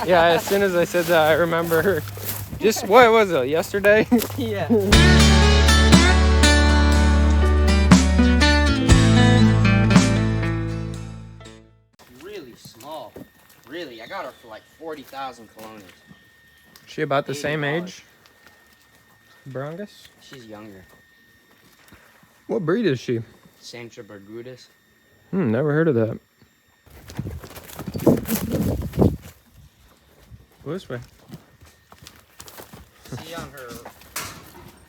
Yeah, as soon as I said that, I remember just, what was it, yesterday? Yeah. Really small. Really, I got her for like 40,000 colones. She about the same $80. age? Angus? She's younger. What breed is she? Santra Bergudis. Never heard of that. Go this way. See on her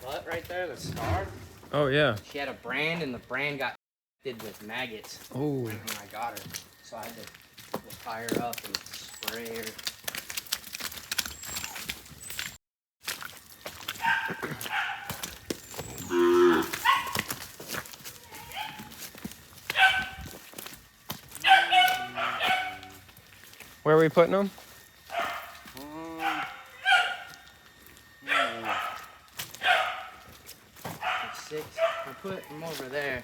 butt right there, the scar? Oh, yeah. She had a brand, and the brand got infected with maggots Oh. when I got her. So I had to fire her up and spray her. Where are we putting them? Six. I put them over there.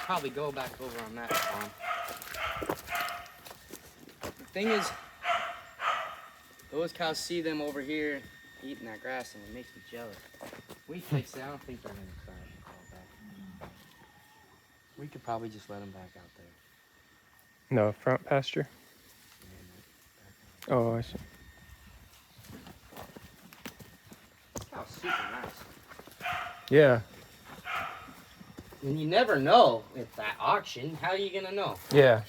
Probably go back over on that farm. The thing is, those cows see them over here eating that grass, and it makes me jealous. We fix it. I don't think they're gonna try to call back. We could probably just let them back out there. No, front pasture. Oh, I see. Cow's super nice. Yeah. And you never know at that auction. How are you gonna know? Yeah.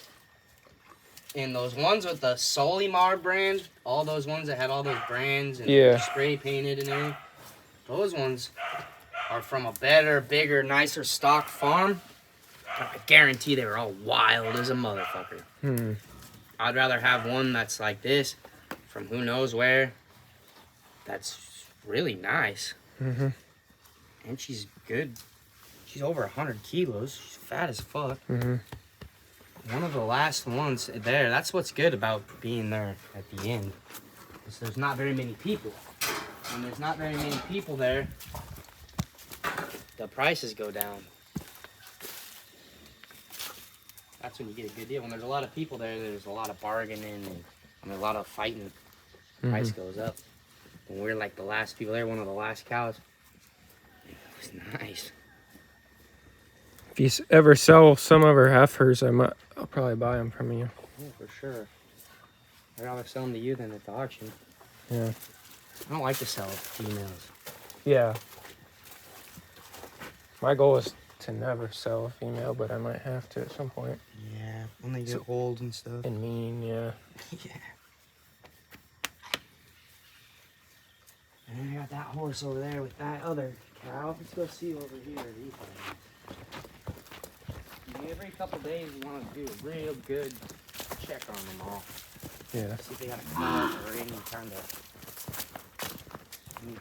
And those ones with the Solimar brand, all those ones that had all those brands and Yeah. spray painted and everything, those ones are from a better, bigger, nicer stock farm. I guarantee they were all wild as a motherfucker. I'd rather have one that's like this from who knows where. That's really nice. And she's good. She's over 100 kilos. She's fat as fuck. One of the last ones there. That's what's good about being there at the end. Is there's not very many people. When there's not very many people there, the prices go down. That's when you get a good deal. When there's a lot of people there, there's a lot of bargaining and a lot of fighting. Price goes up. When we're like the last people there, one of the last cows, it was nice. If you ever sell some of her heifers, I'll probably buy them from you. Yeah, for sure. I'd rather sell them to you than at the auction. Yeah. I don't like to sell females. Yeah. My goal is to never sell a female, but I might have to at some point. Yeah, when they get old and stuff. And mean, yeah. Yeah. And then I got that horse over there with that other cow. Let's go see over here. Every couple days you want to do a real good check on them all. Yeah. See if they got a cut or any kind of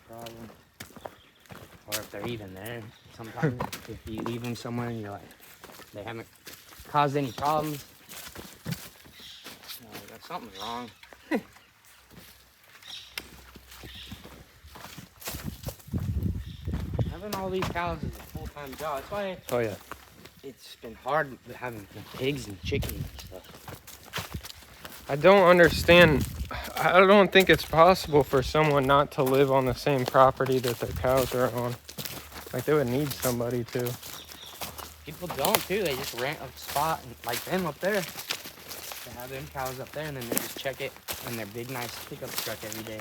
problem. Or if they're even there. Sometimes if you leave them somewhere and you're like, they haven't caused any problems, something's wrong. Having all these cows is a full-time job. That's why Oh, yeah. it's been hard having pigs and chickens and stuff. I don't understand. I don't think it's possible for someone not to live on the same property that their cows are on. Like, they would need somebody to. People don't, too. They just rent a spot, and, like them up there. They have them cows up there, and then they just check it in their big, nice pickup truck every day.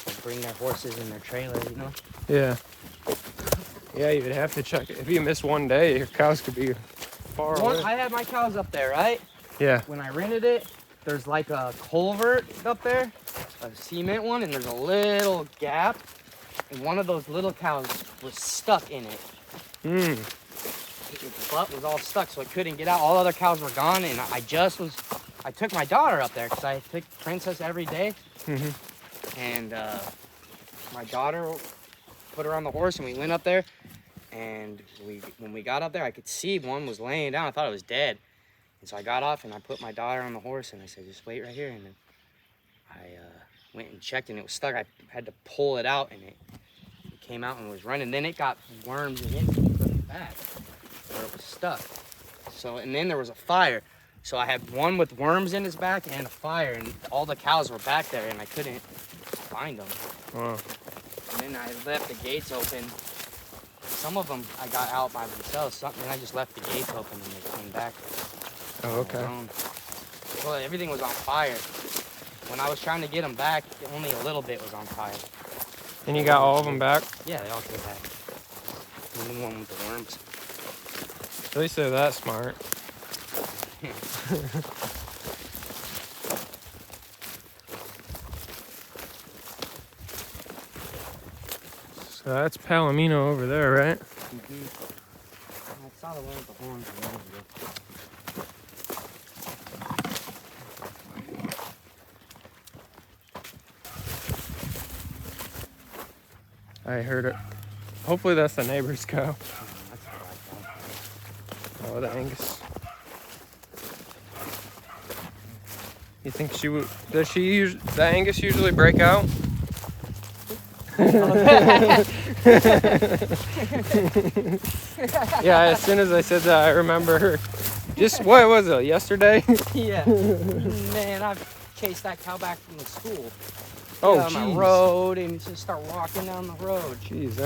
They bring their horses in their trailer, you know? Yeah. Yeah, you would have to check it. If you miss one day, your cows could be far away. I had my cows up there, right? Yeah. When I rented it, there's like a culvert up there, a cement one, and there's a little gap, and one of those little cows was stuck in it. Its butt was all stuck, so it couldn't get out. All the other cows were gone, and I took my daughter up there, because I took Princess every day, and my daughter put her on the horse, and we went up there, and when we got up there, I could see one was laying down. I thought it was dead. And so I got off and I put my daughter on the horse and I said, just wait right here. And then I went and checked and it was stuck. I had to pull it out and it came out and was running. Then it got worms and it put it back where it was stuck. So, and then there was a fire. So I had one with worms in his back and a fire, and all the cows were back there, and I couldn't find them. Wow. And then I left the gates open. Some of them I got out by themselves. And I just left the gates open, and they came back. Oh, okay. Well, everything was on fire. When I was trying to get them back, only a little bit was on fire. And you got all of them back? Yeah, they all came back. And the one with the worms. At least they're that smart. So that's Palomino over there, right? Mm-hmm. I saw the one with the horns. I heard it. Hopefully that's the neighbor's cow. Oh, the Angus. You think she would? Does the Angus usually break out? Yeah, as soon as I said that, I remember her. Just, what was it, yesterday? Yeah. Man, I've chased that cow back from the school. Oh, on the road, and just start walking down the road. Jeez,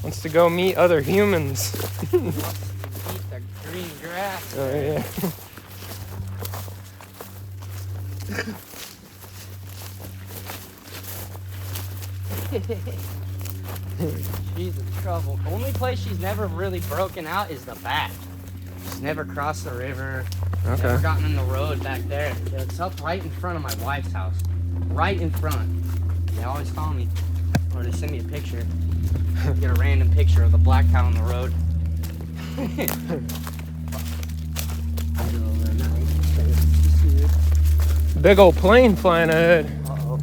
wants to go meet other humans. Wants to eat the green grass. Oh, yeah. She's in trouble. The only place she's never really broken out is the back. She's never crossed the river. Okay. Never gotten in the road back there. It's up right in front of my wife's house. Right in front. They always call me. Or they send me a picture. Get a random picture of the black cow on the road. Big old plane flying ahead. Uh-oh.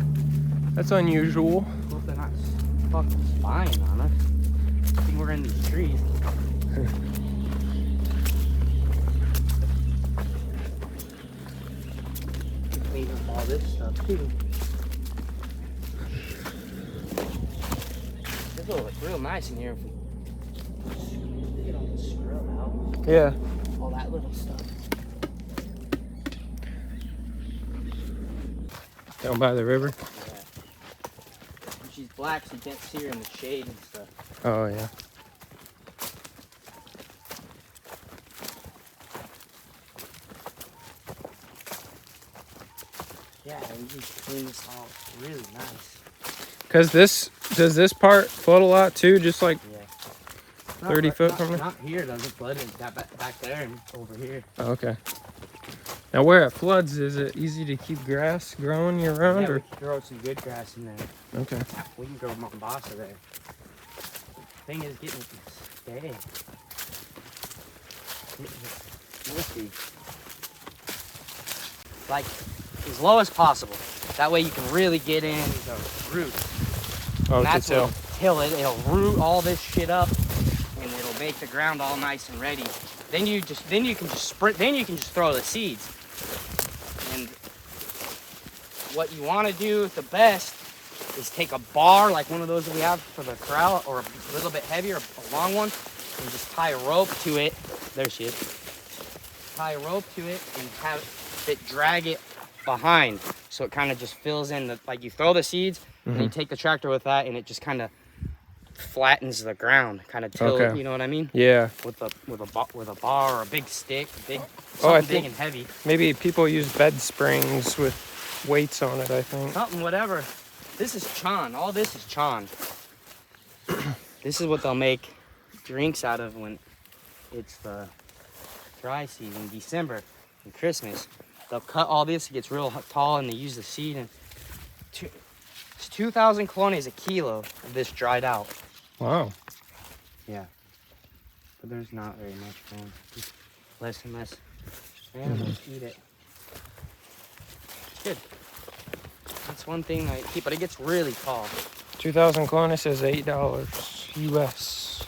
That's unusual. Hope they're not fucking spying on us. I think we're in these trees. Clean up all this stuff too. This will look real nice in here if we get all the scrub out. Yeah. All that little stuff. Down by the river. Yeah. And she's black, so you can't see her in the shade and stuff. Oh, yeah. Yeah, we just clean this all really nice. Does this part flood a lot too? Just like Yeah. 30 foot from there? Not here, doesn't flood it. Back there and over here. Oh, okay. Now where it floods, is it easy to keep grass growing year round? Yeah, Or? we can grow some good grass in there. Okay. We can grow mombasa there. Thing is getting it to stay. Getting like as low as possible. That way you can really get in the roots. Oh, And to that's till. what'll till it. It'll root all this shit up, and it'll make the ground all nice and ready. Then you can just sprint. Then you can just throw the seeds. And what you want to do the best is take a bar like one of those that we have for the corral, or a little bit heavier, a long one, and just tie a rope to it. There she is. Tie a rope to it and have it drag it behind, so it kind of just fills in like you throw the seeds, and you take the tractor with that, and it just kind of flattens the ground, kind of till. Okay. You know what I mean? Yeah. With a bar or a big stick, I something think- big and heavy. Maybe people use bed springs with weights on it, I think. Something, whatever. This is chon. All this is chon. This is what they'll make drinks out of when it's the dry season, December and Christmas. They'll cut all this, it gets real tall, and they use the seed. And it's 2,000 colones a kilo of this dried out. Wow. Yeah. But there's not very much going. Just less and less animals eat it. It's good. That's one thing I keep, but it gets really tall. 2,000 clones is $8 US.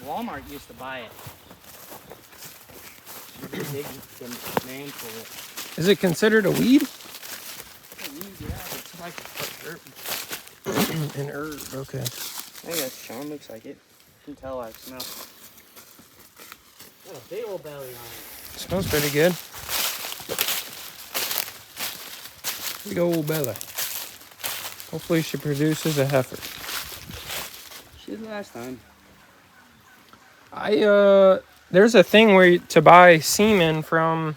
Walmart used to buy it. Big demand for it. Is it considered a weed? Yeah, it's like herb. An herb, okay. I think that's Sean looks like it. You can tell I smell. Got a big old belly on it. Smells pretty good. Big old belly. Hopefully she produces a heifer. She did last time. There's a thing where to buy semen from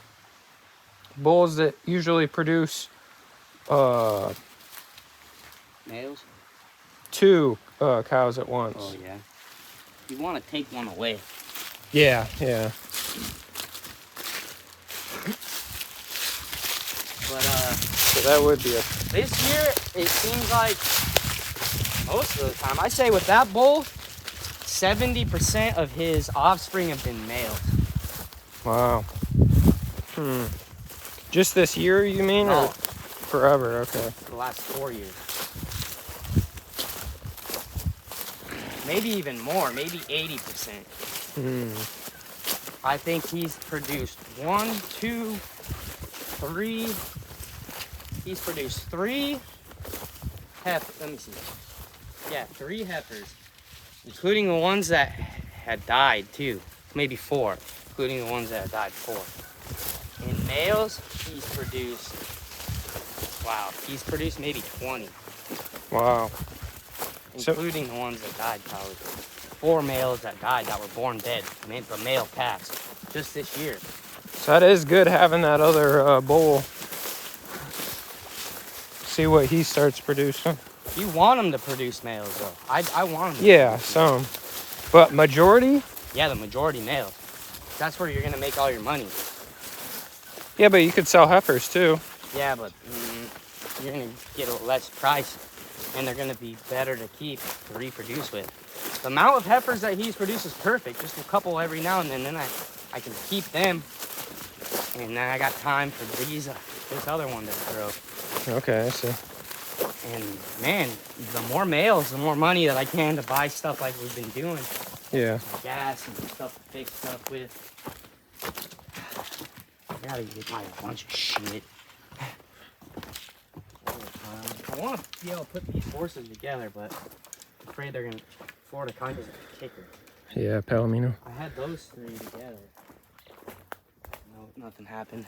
bulls that usually produce Males? 2 cows at once. Oh, yeah. You want to take one away. Yeah, yeah. But, So that would be a... this year, it seems like most of the time, I say with that bull, 70% of his offspring have been males. Wow. Just this year, you mean? No. Or forever? Okay. For the last 4 years. Maybe even more, maybe 80%. I think he's produced 1, 2, 3. He's produced 3 heifers. Let me see. Yeah, 3 heifers, including the ones that had died too. Maybe 4, including the ones that had died 4. In males, he's produced. Wow, he's produced maybe 20. Wow. Including the ones that died, probably. 4 males that died that were born dead. The male calves. Just this year. So that is good having that other bull. See what he starts producing. You want them to produce males, though. I want them to. Yeah, some. But majority? Yeah, the majority males. That's where you're going to make all your money. Yeah, but you could sell heifers too. Yeah, but you're going to get a less price. And they're going to be better to keep, to reproduce with. The amount of heifers that he's produced is perfect. Just a couple every now and then I can keep them. And then I got time for this other one to grow. Okay, I see. And man, the more males, the more money that I can to buy stuff like we've been doing. Yeah. Like gas and stuff to fix stuff with. I gotta get my bunch of shit. I want to be able to put these horses together, but I'm afraid they're gonna. Florida Conga's a kicker. Yeah, Palomino. I had those 3 together. No, nothing happened.